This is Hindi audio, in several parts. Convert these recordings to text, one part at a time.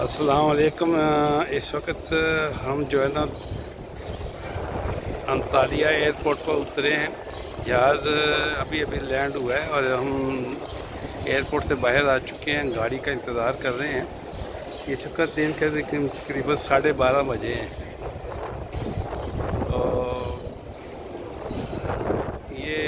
अस्सलाम वालेकुम। इस वक्त हम जो है ना अंतालिया एयरपोर्ट पर उतरे हैं। जहाज़ अभी अभी लैंड हुआ है और हम एयरपोर्ट से बाहर आ चुके हैं, गाड़ी का इंतज़ार कर रहे हैं। इस वक्त दिन के तकरीबन 12:30 बजे हैं। और ये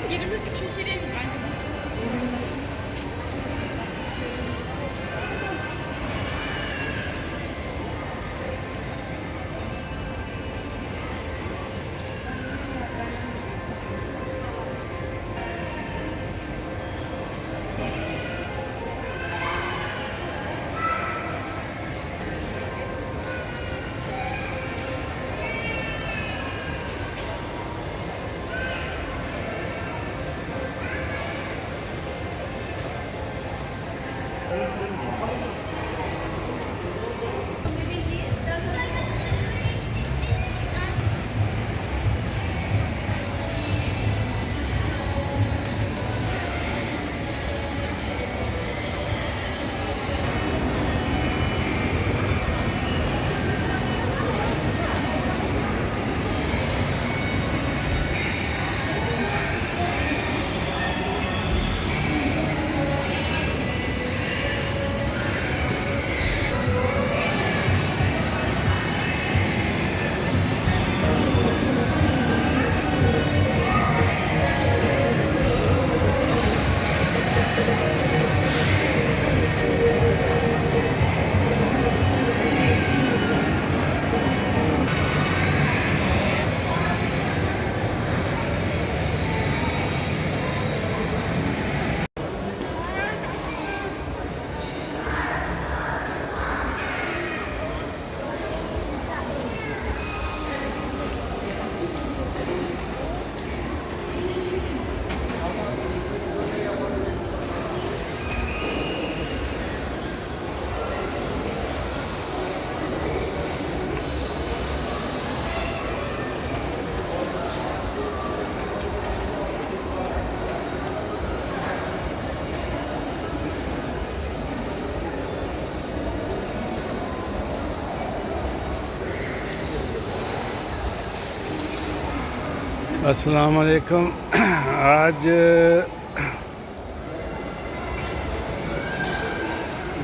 Girilmesi çok iyi değil mi bence bu? अस्सलाम वालेकुम। आज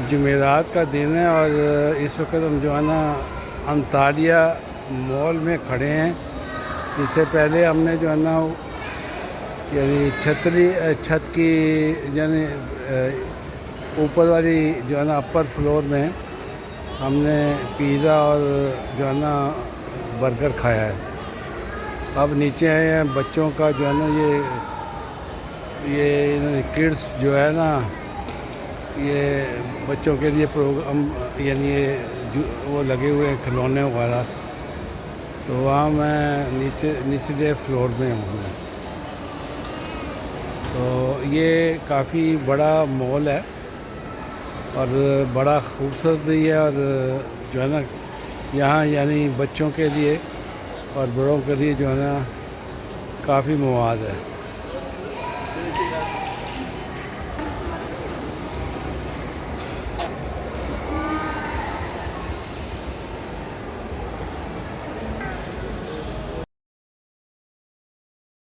जुमेरात का दिन है और इस वक्त हम जो है ना अंतालिया मॉल में खड़े हैं। इससे पहले हमने जो है ना यानी छत की यानी ऊपर वाली जो है ना अपर फ्लोर में हमने पिज़्ज़ा और जो है ना बर्गर खाया है। अब नीचे आए हैं बच्चों का जो है ना ये किड्स जो है ना ये बच्चों के लिए प्रोग्राम यानी ये वो लगे हुए हैं खिलौने वगैरह। तो वहाँ मैं निचले फ्लोर में हूँ। तो ये काफ़ी बड़ा मॉल है और बड़ा खूबसूरत भी है और जो है ना यहाँ यानी बच्चों के लिए और बड़ों के लिए जो है ना काफ़ी मवाद है।